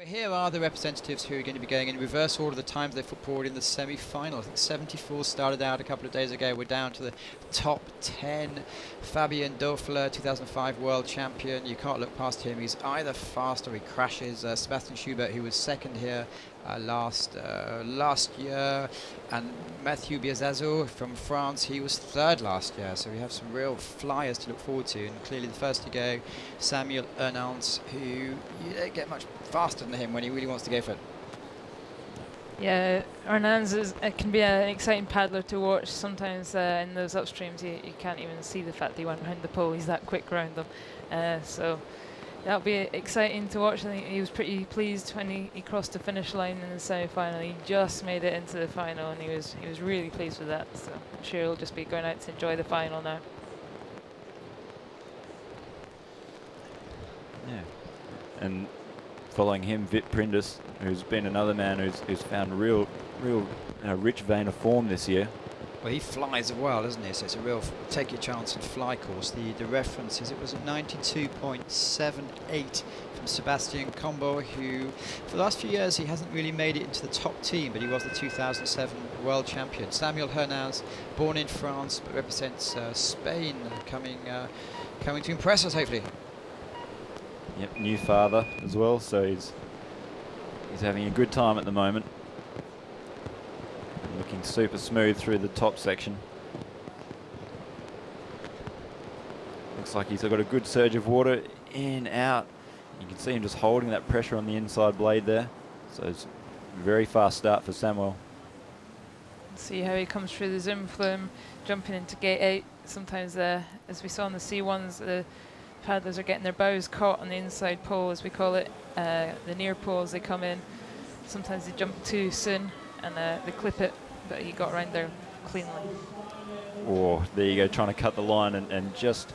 Here are the representatives who are going to be going in reverse order the times they put forward in the semi-final. I think 74 started out a couple of days ago. We're down to the top 10. Fabian Doer, 2005 world champion. You can't look past him. He's either fast or he crashes. Sebastian Schubert, who was second here last year, and MATHIEU BIAZIZZO from France, he was third last year. So we have some real flyers to look forward to, and clearly the first to go, Samuel Hernanz, who you don't get much faster than him when he really wants to go for it. Yeah, Hernanz can be an exciting paddler to watch. Sometimes in those upstreams you can't even see the fact that he went around the pole. He's that quick around them. So that'll be exciting to watch. I think he was pretty pleased when he crossed the finish line in the semi-final. He just made it into the final, and he was really pleased with that. So I'm sure he'll just be going out to enjoy the final now. Yeah, and following him, Vit Prindis, who's been another man who's found a real rich vein of form this year. Well, he flies well, doesn't he? So it's a real take your chance and fly course. The reference is, it was a 92.78 from Sebastian Schubert, who for the last few years he hasn't really made it into the top team, but he was the 2007 world champion. Samuel Hernanz, born in France but represents Spain, coming to impress us hopefully. Yep, new father as well, so he's having a good time at the moment. Looking super smooth through the top section. Looks like he's got a good surge of water in, out. You can see him just holding that pressure on the inside blade there. So it's a very fast start for Samuel. See how he comes through the zoom flume, jumping into gate 8. Sometimes, as we saw on the C1s, the paddlers are getting their bows caught on the inside pole, as we call it, the near pole as they come in. Sometimes they jump too soon and they clip it, but he got around there cleanly. Oh, there you go, trying to cut the line and just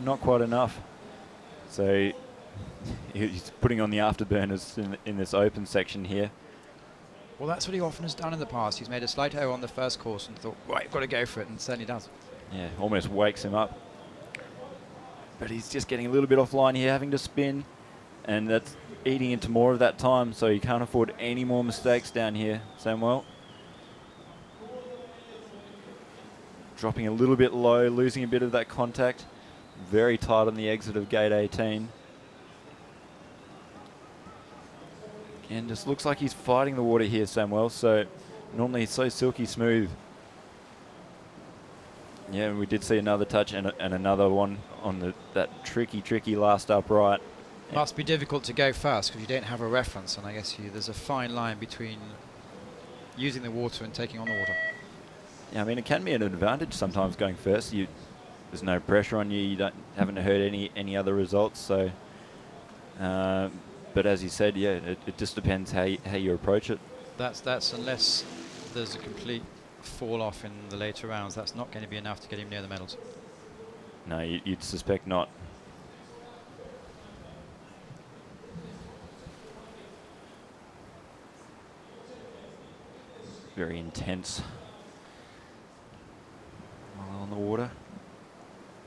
not quite enough. So he's putting on the afterburners in this open section here. Well, that's what he often has done in the past. He's made a slight error on the first course and thought, right, I've got to go for it, and certainly does. Yeah, almost wakes him up. But he's just getting a little bit offline here, having to spin, and that's eating into more of that time, so he can't afford any more mistakes down here, Samuel. Dropping a little bit low, losing a bit of that contact. Very tight on the exit of gate 18. Again, just looks like he's fighting the water here, Samuel, so normally he's so silky smooth. Yeah, we did see another touch and another one on that tricky last upright. Must be difficult to go fast because you don't have a reference, and I guess there's a fine line between using the water and taking on the water. Yeah, I mean, it can be an advantage sometimes going first. There's no pressure on you. You haven't heard any other results. So, but as you said, yeah, it just depends how you approach it. That's unless there's a complete fall off in the later rounds. That's not going to be enough to get him near the medals. No, you'd suspect not. Very intense while on the water.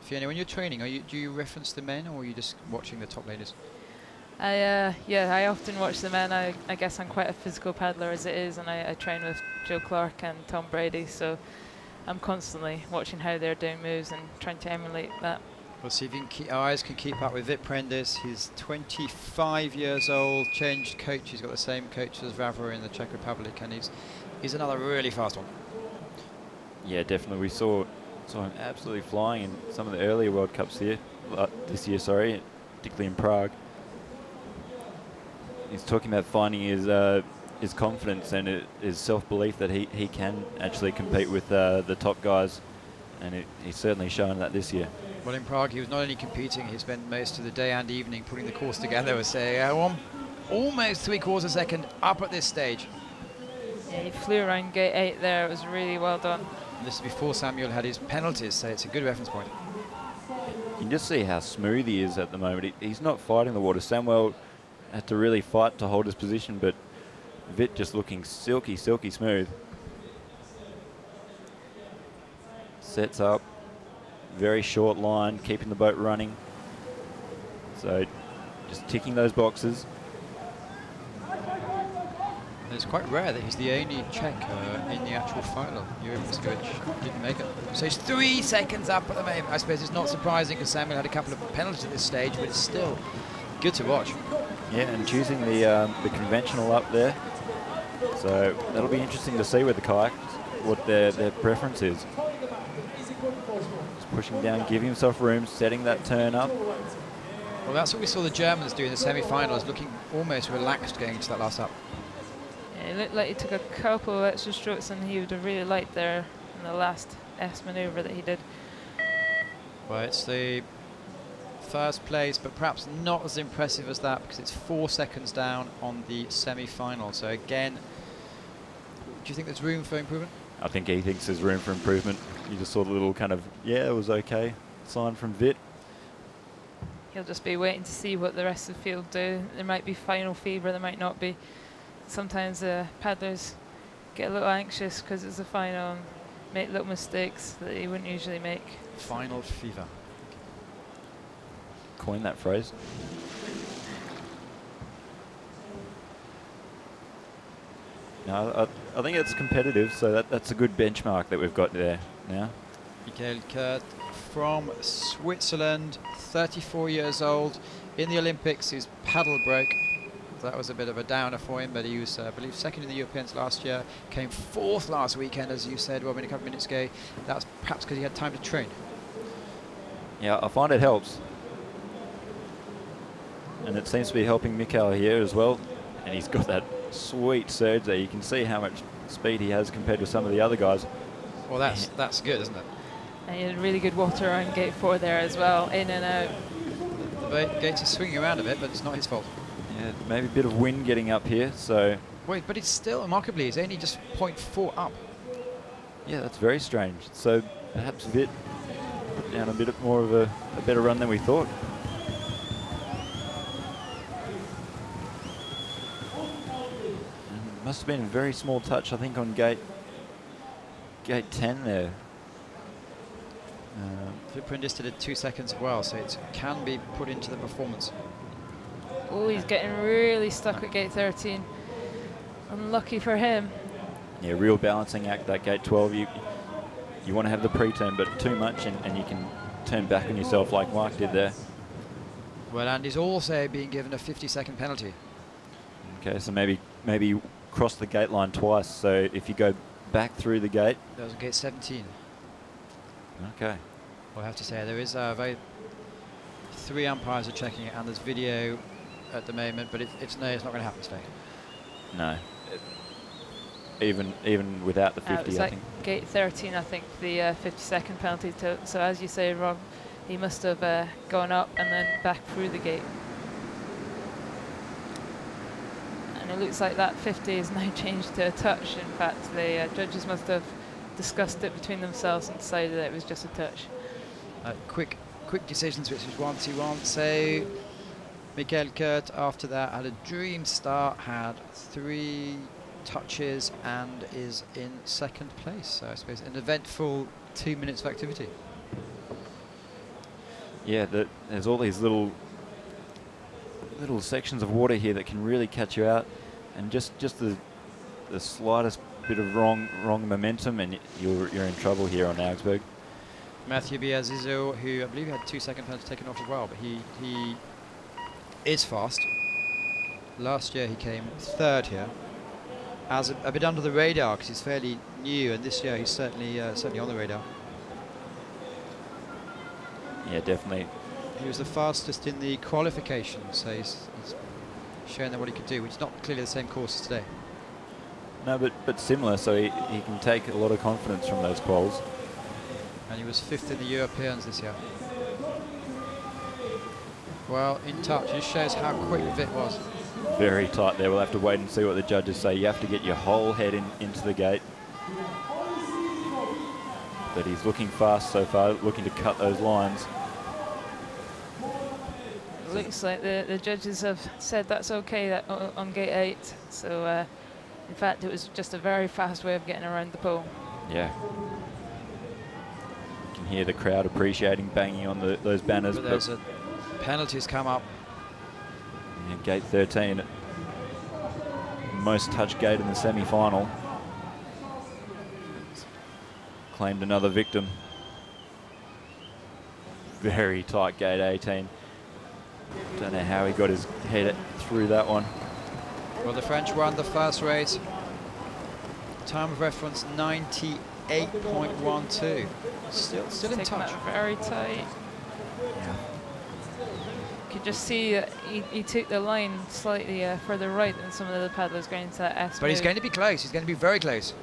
Fiona, when you're training, do you reference the men, or are you just watching the top ladies? I often watch the men. I guess I'm quite a physical paddler as it is, and I train with Joe Clarke and Tom Brady, so I'm constantly watching how they're doing moves and trying to emulate that. We'll see if our eyes can keep up with Vit Prindis. He's 25 years old, changed coach. He's got the same coach as Vero in the Czech Republic, and he's another really fast one. Yeah, definitely. We saw him absolutely flying in some of the earlier World Cups here, this year, sorry, particularly in Prague. He's talking about finding his confidence and his self-belief that he can actually compete with the top guys, and he's certainly shown that this year. Well, in Prague, he was not only competing, he spent most of the day and evening putting the course together. We're saying almost 3/4 second up at this stage. Yeah, he flew around gate 8 there. It was really well done. And this is before Samuel had his penalties, so it's a good reference point. You can just see how smooth he is at the moment. He's not fighting the water. Samuel had to really fight to hold his position, but Vit just looking silky smooth. Sets up. Very short line, keeping the boat running. So just ticking those boxes. It's quite rare that he's the only Czech in the actual final. Yuri Moscovich didn't make it. So he's 3 seconds up at the moment. I suppose it's not surprising because Samuel had a couple of penalties at this stage, but it's still good to watch. Yeah, and choosing the conventional up there. So that'll be interesting to see with the kayaks what their preference is. Just pushing down, giving himself room, setting that turn up. Well, that's what we saw the Germans do in the semi-finals, looking almost relaxed going into that last up. Yeah, it looked like he took a couple of extra strokes and he would have really liked there in the last S manoeuvre that he did. Well, it's the first place, but perhaps not as impressive as that because it's 4 seconds down on the semi-final. So again, do you think there's room for improvement? I think he thinks there's room for improvement. You just saw the little kind of, yeah, it was okay sign from Vit. He'll just be waiting to see what the rest of the field do. There might be final fever, there might not be. Sometimes paddlers get a little anxious because it's a final and make little mistakes that they wouldn't usually make. Final fever. Coin that phrase. No, I think it's competitive, so that's a good benchmark that we've got there now. Miguel Cuesta from Switzerland, 34 years old. In the Olympics, his paddle broke. That was a bit of a downer for him, but he was, I believe, second in the Europeans last year. Came fourth last weekend, as you said, Robin, a couple of minutes ago. That's perhaps because he had time to train. Yeah, I find it helps. And it seems to be helping Mikael here as well. And he's got that sweet surge there. You can see how much speed he has compared to some of the other guys. Well, that's good, isn't it? And he had really good water around gate 4 there as well, in and out. The gates are swinging around a bit, but it's not his fault. Yeah, maybe a bit of wind getting up here, so... Wait, but it's still, remarkably, it's only just 0.4 up. Yeah, that's very strange. So perhaps Vit put down a bit more of a better run than we thought. And must have been a very small touch, I think, on gate 10 there. Vit Prindis did it 2 seconds as well, so it can be put into the performance. Oh, he's getting really stuck at gate 13. Unlucky for him. Yeah, real balancing act, that gate 12. You want to have the pre-turn, but too much, and you can turn back on yourself like Mark did there. Well, and he's also being given a 50-second penalty. Okay, so maybe cross the gate line twice. So if you go back through the gate. That was gate 17. Okay. Well, I have to say, there is three umpires are checking it, and there's video at the moment, but it's not going to happen today. No. Even without the 50, it's I like think. Gate 13, I think, the 50-second penalty. So as you say, Rob, he must have gone up and then back through the gate. And it looks like that 50 is now changed to a touch. In fact, the judges must have discussed it between themselves and decided that it was just a touch. Quick decisions, which is 1-2-1. So Miguel Cuesta, after that, had a dream start, had 3 touches and is in second place. So I suppose an eventful 2 minutes of activity. Yeah, there's all these little sections of water here that can really catch you out, and just the slightest bit of wrong momentum, and you're in trouble here on Augsburg. MATHIEU BIAZIZZO, who I believe had 2 second penalties taken off as well, but he is fast. Last year he came 3rd here, as a bit under the radar because he's fairly new, and this year he's certainly on the radar. Yeah, definitely. He was the fastest in the qualification, so he's showing them what he could do, which is not clearly the same course as today. No, but similar, so he can take a lot of confidence from those quals. And he was 5th in the Europeans this year. Well, in touch, it just shows how quick Vit was. Very tight there. We'll have to wait and see what the judges say. You have to get your whole head into the gate. But he's looking fast so far, looking to cut those lines. It looks like the judges have said that's okay that on gate 8. So, in fact, it was just a very fast way of getting around the pole. Yeah. You can hear the crowd appreciating, banging on those banners. But there's penalties come up. Yeah, gate 13. most touch gate in the semi-final. Claimed another victim. Very tight gate 18. Don't know how he got his head through that one. Well, the French won the first race. Time of reference 98.12. Still in touch. Very tight. Yeah. You could just see he took the line slightly further right than some of the other paddlers going into that S. But he's going to be close. He's going to be very close.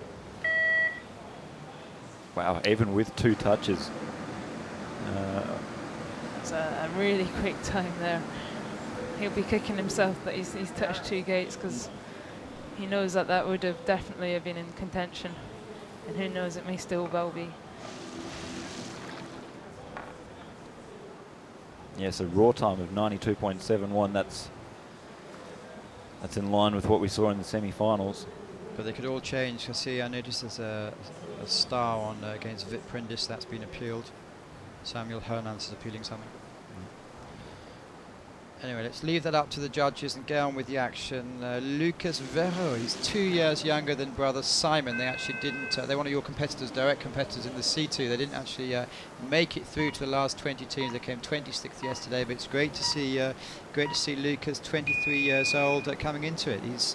Wow, even with 2 touches. It's a really quick time there. He'll be kicking himself that he's touched 2 gates, because he knows that that would have definitely have been in contention. And who knows, it may still well be. Yes, a raw time of 92.71. That's in line with what we saw in the semi-finals. But they could all change. I noticed there's a star on against Vit Prindis. That's been appealed. Samuel Hernanz is appealing something. Anyway, let's leave that up to the judges and get on with the action. LUKAS Vero, he's 2 years younger than brother Simon. They actually didn't, they're one of your competitors, direct competitors in the C2. They didn't actually make it through to the last 20 teams. They came 26th yesterday, but it's great to see LUKAS, 23 years old, coming into it. He's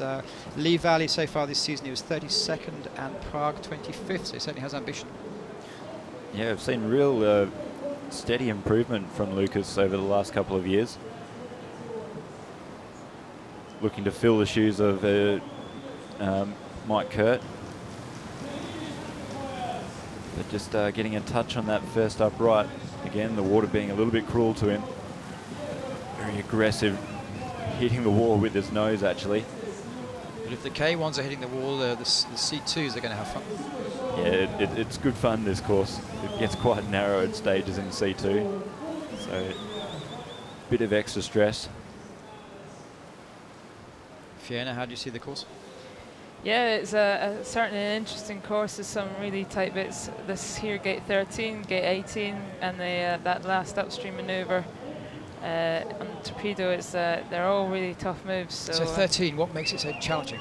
Lee Valley so far this season, he was 32nd, and Prague 25th, so he certainly has ambition. Yeah, I've seen real steady improvement from LUKAS over the last couple of years. Looking to fill the shoes of Mike Kurt. But just getting a touch on that first upright. Again, the water being a little bit cruel to him. Very aggressive, hitting the wall with his nose actually. But if the K1s are hitting the wall, the C2s are going to have fun. Yeah, it's good fun, this course. It gets quite narrow at stages in C2. So, a bit of extra stress. Fiona, how do you see the course? Yeah, it's certainly an interesting course. There's some really tight bits. This here, gate 13, gate 18, and that last upstream manoeuvre on Torpedo, they're all really tough moves. So 13, what makes it so challenging?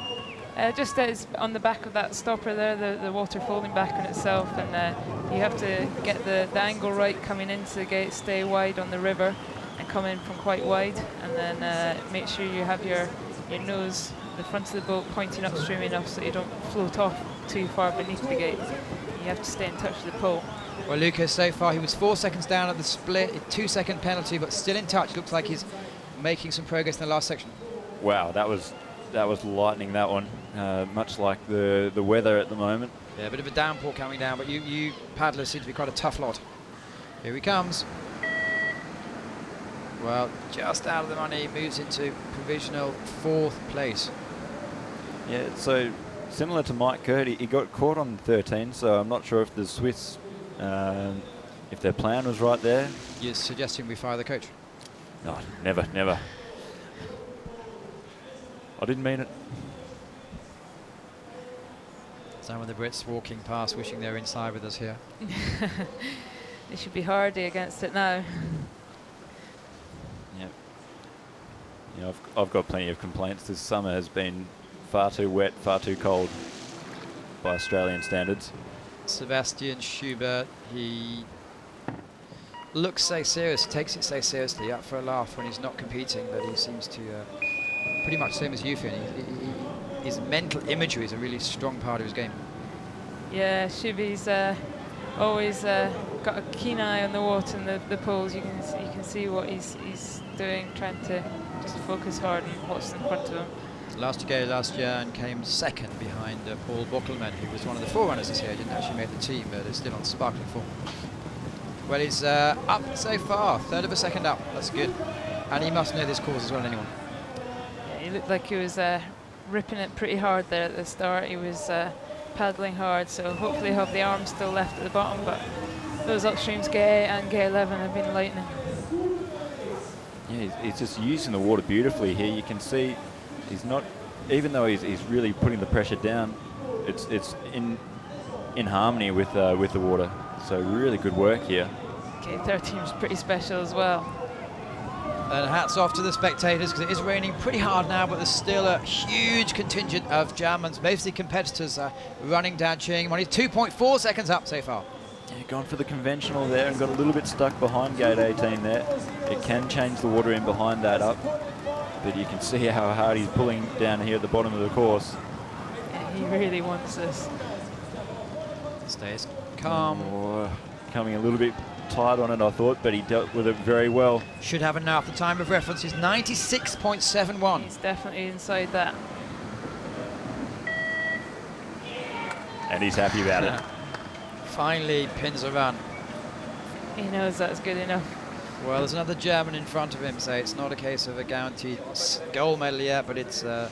Just that it's on the back of that stopper there, the water folding back on itself, and you have to get the angle right coming into the gate, stay wide on the river, and come in from quite wide, and then make sure you have your nose, the front of the boat pointing upstream enough so you don't float off too far beneath the gate. You have to stay in touch with the pole. Well, LUKAS, so far he was 4 seconds down at the split, a 2-second penalty, but still in touch. Looks like he's making some progress in the last section. Wow, that was lightning, that one. Much like the weather at the moment. Yeah, a bit of a downpour coming down, but you paddlers seem to be quite a tough lot. Here he comes. Well, just out of the money, moves into provisional 4th place. Yeah, so similar to Mike Kurt, he got caught on 13, so I'm not sure if the Swiss, if their plan was right there. You're suggesting we fire the coach? No, never. I didn't mean it. Some of the Brits walking past, wishing they're inside with us here. They should be hardy against it now. Yeah. You know, I've got plenty of complaints. This summer has been far too wet, far too cold by Australian standards. Sebastian Schubert, he looks so serious, he takes it so seriously, up for a laugh when he's not competing, but he seems to pretty much same as you, Finn. His mental imagery is a really strong part of his game. Yeah, Shuby's always got a keen eye on the water and the poles. You can see what he's doing, trying to just focus hard on what's in front of him. Last year and came 2nd behind Paul Bockelman, who was one of the forerunners this year. He didn't actually make the team, but is still on sparkling form. Well, he's up so far, 3rd of a second up. That's good. And he must know this course as well as anyone. Yeah, he looked like he was ripping it pretty hard there at the start. He was paddling hard, so hopefully he'll have the arms still left at the bottom, but those upstreams, gate 8 and gate 11, have been lightning. Yeah, he's just using the water beautifully here. You can see he's not, even though he's really putting the pressure down, it's in harmony with the water. So really good work here. Gate 13 was pretty special as well. And hats off to the spectators, because it is raining pretty hard now, but there's still a huge contingent of Germans, mostly competitors, running down, cheering him on. He's 2.4 seconds up so far. Yeah, gone for the conventional there and got a little bit stuck behind gate 18 there. It can change the water in behind that up, but you can see how hard he's pulling down here at the bottom of the course. Yeah, he really wants this. Stays calm. Oh, coming a little bit tight on it, I thought, but he dealt with it very well. Should have enough. The time of reference is 96.71. He's definitely inside that. And he's happy about it. Finally pins a run. He knows that's good enough. Well, there's another German in front of him, so it's not a case of a guaranteed gold medal yet, but it's a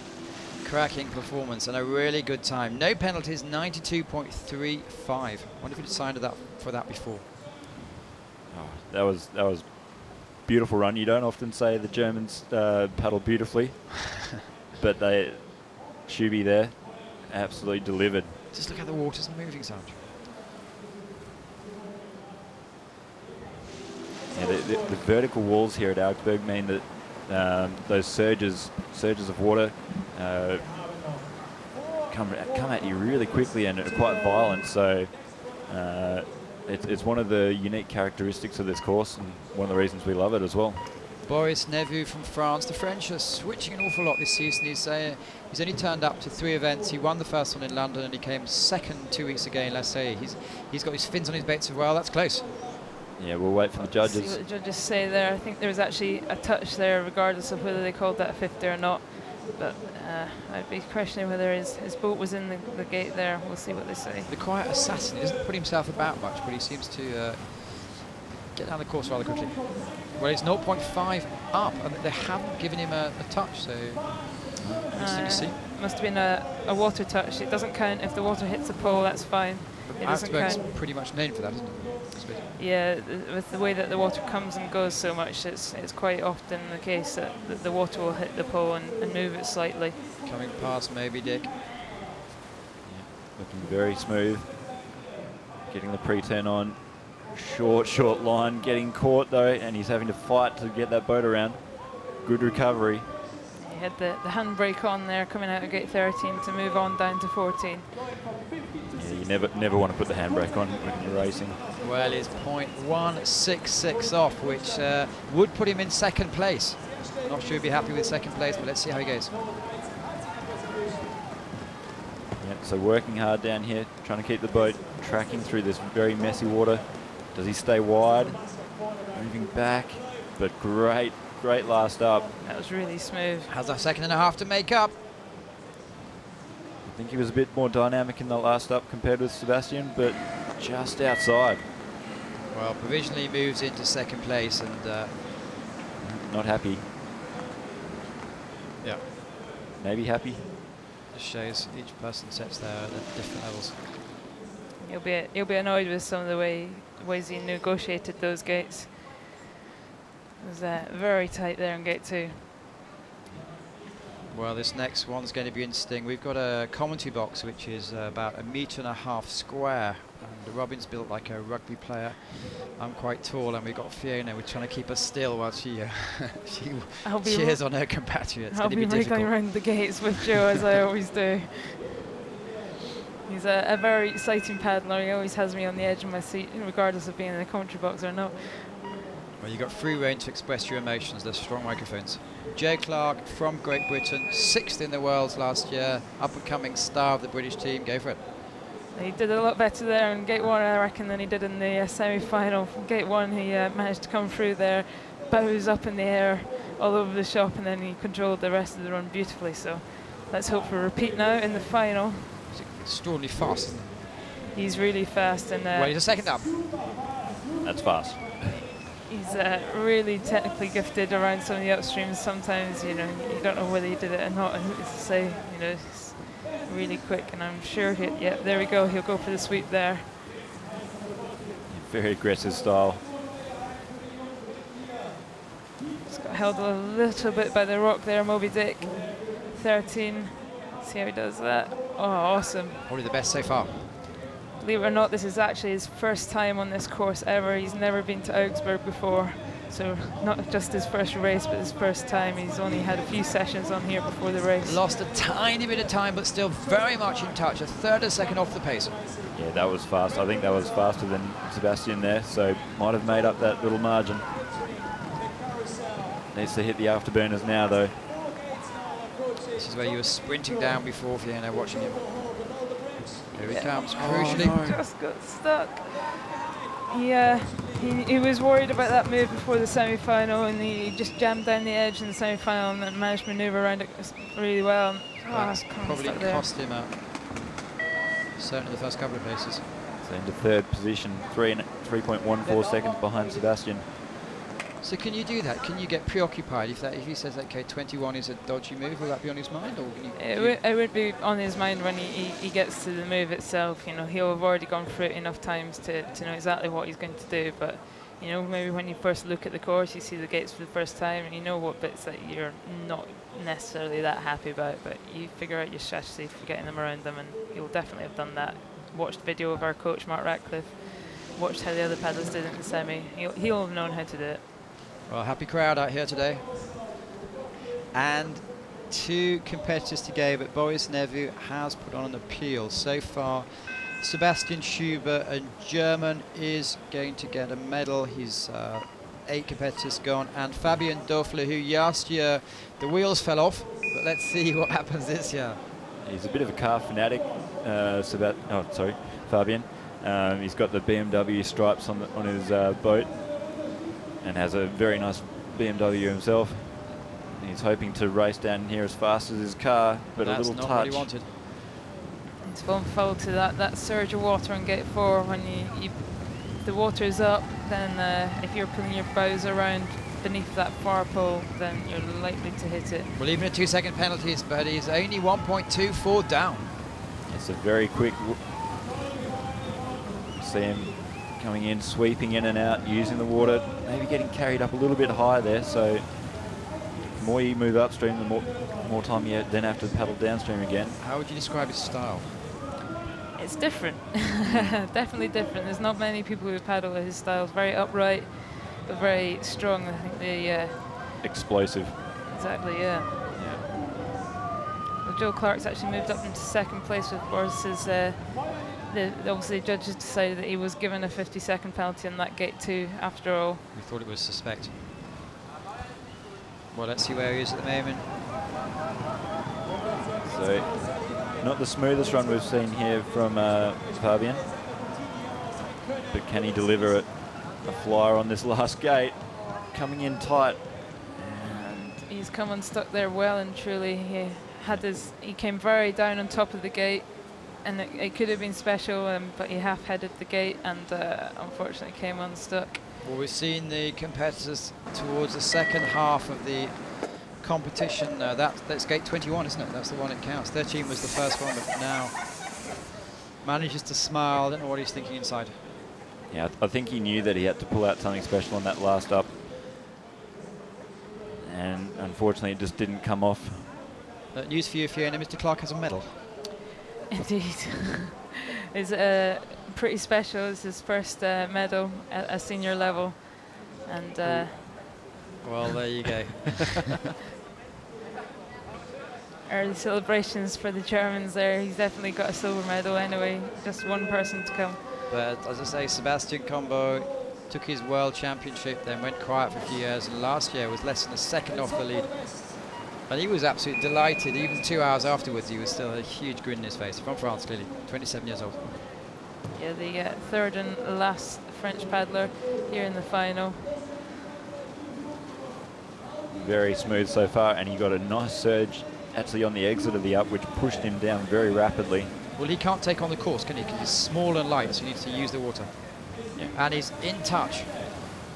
cracking performance and a really good time. No penalties, 92.35. I wonder if he'd signed that for that before. Oh, that was beautiful run. You don't often say the Germans paddle beautifully, but Shuby there absolutely delivered. Just look how the water's moving, Sandra. Yeah, the vertical walls here at Augsburg mean that those surges of water come at you really quickly and are quite violent. So it's one of the unique characteristics of this course, and one of the reasons we love it as well. Boris Neveu from France. The French are switching an awful lot this season. He's only turned up to 3 events. He won the first one in London and he came second 2 weeks ago in Marseille. He's got his fins on his baits as well. That's close. Yeah, we'll wait for the judges. See what the judges say there. I think there was actually a touch there, regardless of whether they called that a 50 or not. But I'd be questioning whether his boat was in the gate there. We'll see what they say. The quiet assassin, he doesn't put himself about much, but he seems to get down the course rather quickly. Well, it's 0.5 up, and they haven't given him a touch, so interesting to see. Must have been a water touch. It doesn't count if the water hits the pole. That's fine. It doesn't Augsburg's count. pretty much known for that, isn't it? Yeah, with the way that the water comes and goes so much, it's quite often the case that the water will hit the pole and move it slightly. Coming past Moby Dick. Yeah, looking very smooth. Getting the pre-turn on. Short line, getting caught though, and he's having to fight to get that boat around. Good recovery. He had the handbrake on there coming out of gate 13 to move on down to 14. Yeah, you never want to put the handbrake on when you're racing. Well, he's 0.166 off, which would put him in second place. Not sure he'd be happy with second place, but let's see how he goes. Yeah, so working hard down here, trying to keep the boat tracking through this very messy water. Does he stay wide? Moving back, but great last up. That was really smooth. Has a second and a half to make up. I think he was a bit more dynamic in the last up compared with Sebastian, but just outside. Well, provisionally moves into second place and... not happy. Yeah. Maybe happy. Just shows each person sets there at different levels. He'll be annoyed with some of the ways he negotiated those gates. It was very tight there in gate 2. Well, this next one's going to be interesting. We've got a commentary box which is about 1.5 meters square, and Robin's built like a rugby player. I'm quite tall, and we've got Fiona. We're trying to keep her still while she cheers on her compatriots. I'll be wriggling around the gates with Joe as I always do. He's a very exciting paddler. He always has me on the edge of my seat, regardless of being in the commentary box or not. Well, you've got free rein to express your emotions. There's strong microphones. Joe Clarke from Great Britain, 6th in the world last year, up-and-coming star of the British team. Go for it. He did a lot better there in gate 1, I reckon, than he did in the semi-final. Gate 1, he managed to come through there, bows up in the air all over the shop, and then he controlled the rest of the run beautifully. So let's hope for a repeat now in the final. He's extraordinarily fast, isn't he? He's really fast. And well, he's a second up. That's fast. He's really technically gifted around some of the upstreams. Sometimes, you don't know whether he did it or not. And as I say, it's really quick, and I'm sure there we go. He'll go for the sweep there. Very aggressive style. He's got held a little bit by the rock there, Moby Dick. 13. See how he does that. Oh, awesome. Probably the best so far. Believe it or not, this is actually his first time on this course ever. He's never been to Augsburg before. So not just his first race, but his first time. He's only had a few sessions on here before the race. Lost a tiny bit of time, but still very much in touch. A third of a second off the pace. Yeah, that was fast. I think that was faster than Sebastian there, so might have made up that little margin. Needs to hit the afterburners now, though. This is where you were sprinting down before, Fiona, watching him. Here he comes, Oh, crucially. no. Just got stuck. He was worried about that move before the semi-final, and he just jammed down the edge in the semi-final and managed to manoeuvre around it really well. That's probably cost him out. Certainly the first couple of paces. So into third position, 3.14 seconds behind Sebastian. So can you do that? Can you get preoccupied if he says, okay, 21 is a dodgy move? Will that be on his mind, or can you? It would be on his mind when he gets to the move itself. You know, he'll have already gone through it enough times to know exactly what he's going to do. But you know, maybe when you first look at the course, you see the gates for the first time, and you know what bits that you're not necessarily that happy about. But you figure out your strategy for getting them around them, and you'll definitely have done that. Watched video of our coach Mark Ratcliffe. Watched how the other paddlers did it in the semi. He'll have known how to do it. Well, happy crowd out here today. And two competitors to go, but Boris Neveu has put on an appeal. So far, Sebastian Schubert, a German, is going to get a medal. He's 8 competitors gone. And Fabian Doer, who last year the wheels fell off, but let's see what happens this year. He's a bit of a car fanatic, Fabian. He's got the BMW stripes on his boat, and has a very nice BMW himself. He's hoping to race down here as fast as his car, but that's a little not touch. what he wanted. It's vulnerable to that surge of water on gate 4. When the water is up, then if you're pulling your bows around beneath that far pole, then you're likely to hit it. Well, even at 2-second penalties, but he's only 1.24 down. It's a very quick. See him coming in, sweeping in and out, using the water, maybe getting carried up a little bit higher there. So the more you move upstream, the more time you then have to paddle downstream again. How would you describe his style? It's different. Definitely different. There's not many people who paddle his style. It's very upright, but very strong. I think the Explosive. exactly, yeah. Well, Joe Clark's actually moved up into second place with Boris's. Obviously, the judges decided that he was given a 50-second penalty on that gate 2 after all. We thought it was suspect. Well, let's see where he is at the moment. So, not the smoothest run we've seen here from Fabian. But can he deliver a flyer on this last gate? Coming in tight. And he's come unstuck there well and truly. He came very down on top of the gate, and it could have been special, but he half-headed the gate and unfortunately came unstuck. Well, we've seen the competitors towards the second half of the competition. That's gate 21, isn't it? That's the one that counts. 13 was the first one, but now manages to smile. I don't know what he's thinking inside. Yeah, I think he knew that he had to pull out something special on that last up. And unfortunately, it just didn't come off. News for you, Fiona. Mr. Clarke has a medal. Indeed. It's pretty special. It's his first medal at a senior level. And well, there you go. early celebrations for the Germans there. He's definitely got a silver medal anyway. Just one person to come. But as I say, Sebastian Combo took his world championship, then went quiet for a few years, and last year was less than a second off the lead. And he was absolutely delighted. Even 2 hours afterwards, he was still a huge grin in his face. From France, clearly. 27 years old. Yeah, the third and last French paddler here in the final. Very smooth so far, and he got a nice surge actually on the exit of the up, which pushed him down very rapidly. Well, he can't take on the course, can he? Because he's small and light, so he needs to use the water. Yeah. And he's in touch.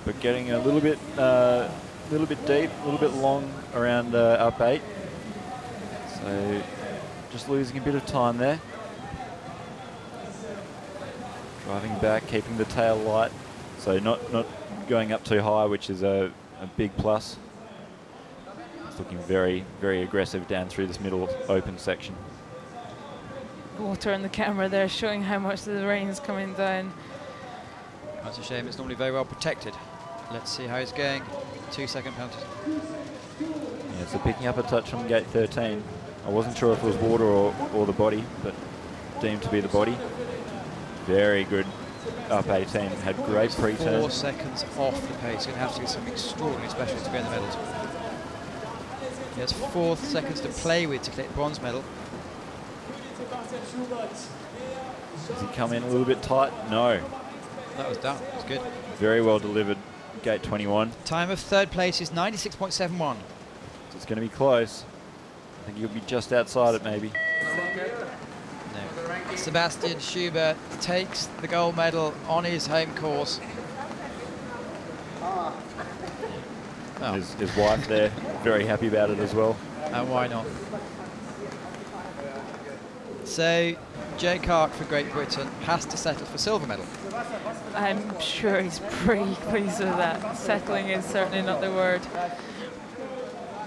But getting a little bit deep, a little bit long around up 8. So just losing a bit of time there. Driving back, keeping the tail light. So not going up too high, which is a big plus. It's looking very, very aggressive down through this middle open section. Water on the camera there showing how much the rain is coming down. That's a shame. It's normally very well protected. Let's see how he's going. 2-second penalty. Yeah, so picking up a touch from gate 13. I wasn't sure if it was water or the body, but deemed to be the body. Very good up 18. Had great pre-turn. 4 seconds off the pace. Going to have to do something extraordinarily special to be in the medals. He has 4 seconds to play with to collect the bronze medal. Does he come in a little bit tight? No. That was done. It was good. Very well delivered. Gate 21. Time of third place is 96.71. So it's going to be close. I think he'll be just outside it maybe. No. Sebastian Schubert takes the gold medal on his home course. Oh. His wife there, very happy about it as well. And why not? So, Jay Clarke for Great Britain has to settle for silver medal. I'm sure he's pretty pleased with that. Settling is certainly not the word.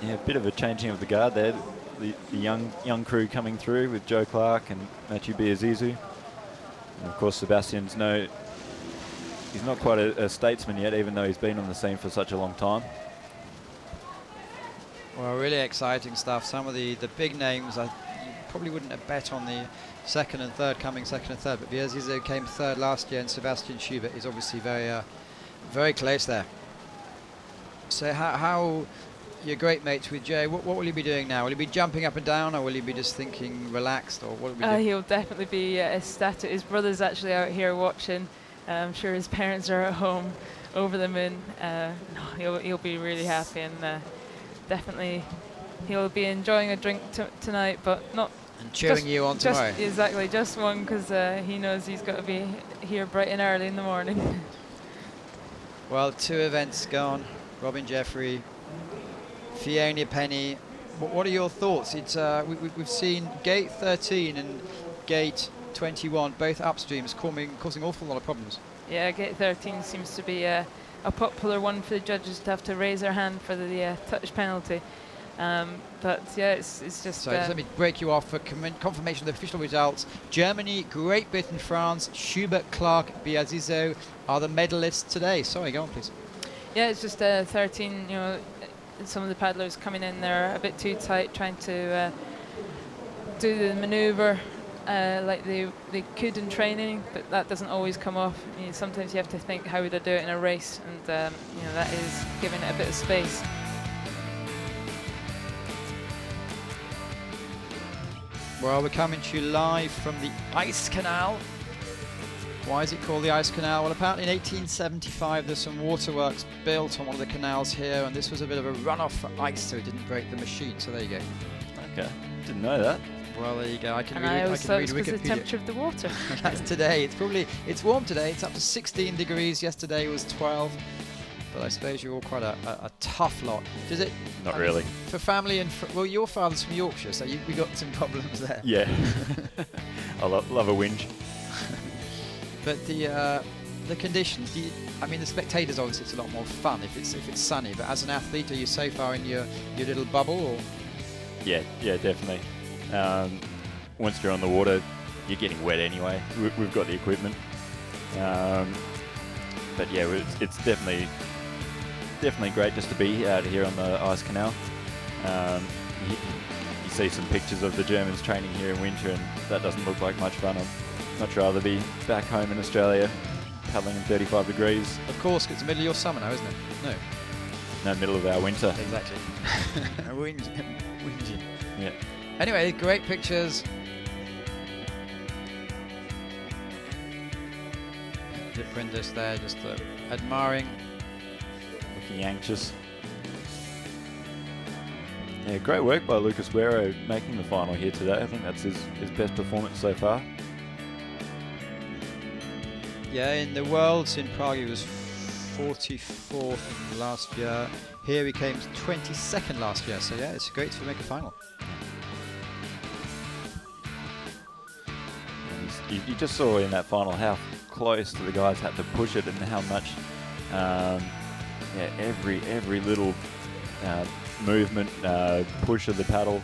Yeah, a bit of a changing of the guard there. The young crew coming through with Joe Clarke and MATHIEU BIAZIZZO. And of course, Sebastian's he's not quite a statesman yet, even though he's been on the scene for such a long time. Well, really exciting stuff. Some of the big names you probably wouldn't have bet on the second and third, coming second and third, but BIAZIZZO came third last year, and Sebastian Schubert is obviously very close there. So how you're great mates with Jay. What will he be doing now? Will he be jumping up and down, or will he be just thinking relaxed, or what will he do? He'll definitely be ecstatic. His brother's actually out here watching. I'm sure his parents are at home over the moon. No, he'll be really happy, and definitely he'll be enjoying a drink tonight, but not. And cheering you on tomorrow. Exactly, just one, because he knows he's got to be here bright and early in the morning. Well, 2 events gone. Robin Jeffrey, Fiona Penny. What are your thoughts? It's we've seen gate 13 and gate 21, both upstreams, causing awful lot of problems. Yeah, gate 13 seems to be a popular one for the judges to have to raise their hand for the touch penalty. But yeah, it's just... So let me break you off for confirmation of the official results. Germany, Great Britain, France, Schubert, Clarke, BIAZIZZO are the medalists today. Sorry, go on, please. Yeah, it's just 13, you know, some of the paddlers coming in there a bit too tight, trying to do the manoeuvre like they could in training, but that doesn't always come off. You know, sometimes you have to think how would I do it in a race, and you know, that is giving it a bit of space. Well, we're coming to you live from the Ice Canal. Why is it called the Ice Canal? Well, apparently in 1875 there's some waterworks built on one of the canals here, and this was a bit of a runoff for ice, so it didn't break the machine. So there you go. Okay, didn't know that. Well, there you go. I can I read because Wikipedia. the temperature of the water. That's today. It's warm today. It's up to 16 degrees. Yesterday was 12. But I suppose you're all quite a tough lot. Does it? Not really. For family and well, your father's from Yorkshire, so we got some problems there. Yeah. I love a whinge. But the conditions. I mean, the spectators obviously it's a lot more fun if it's sunny. But as an athlete, are you so far in your little bubble? Or? Yeah, definitely. Once you're on the water, you're getting wet anyway. We've got the equipment. But yeah, it's definitely great just to be out here on the Ice Canal. You see some pictures of the Germans training here in winter, and that doesn't look like much fun. I'd much rather be back home in Australia, paddling in 35 degrees. Of course, it's the middle of your summer now, isn't it? No, middle of our winter. Exactly. Windy. Yeah. Anyway, great pictures. Vit Prindis there, just admiring. Looking anxious. Yeah, great work by Lucas Wero making the final here today. I think that's his best performance so far. Yeah, in the Worlds in Prague he was 44th last year. Here he came 22nd last year, so yeah, it's great to make a final. You just saw in that final how close the guys had to push it, and how much every little movement, push of the paddle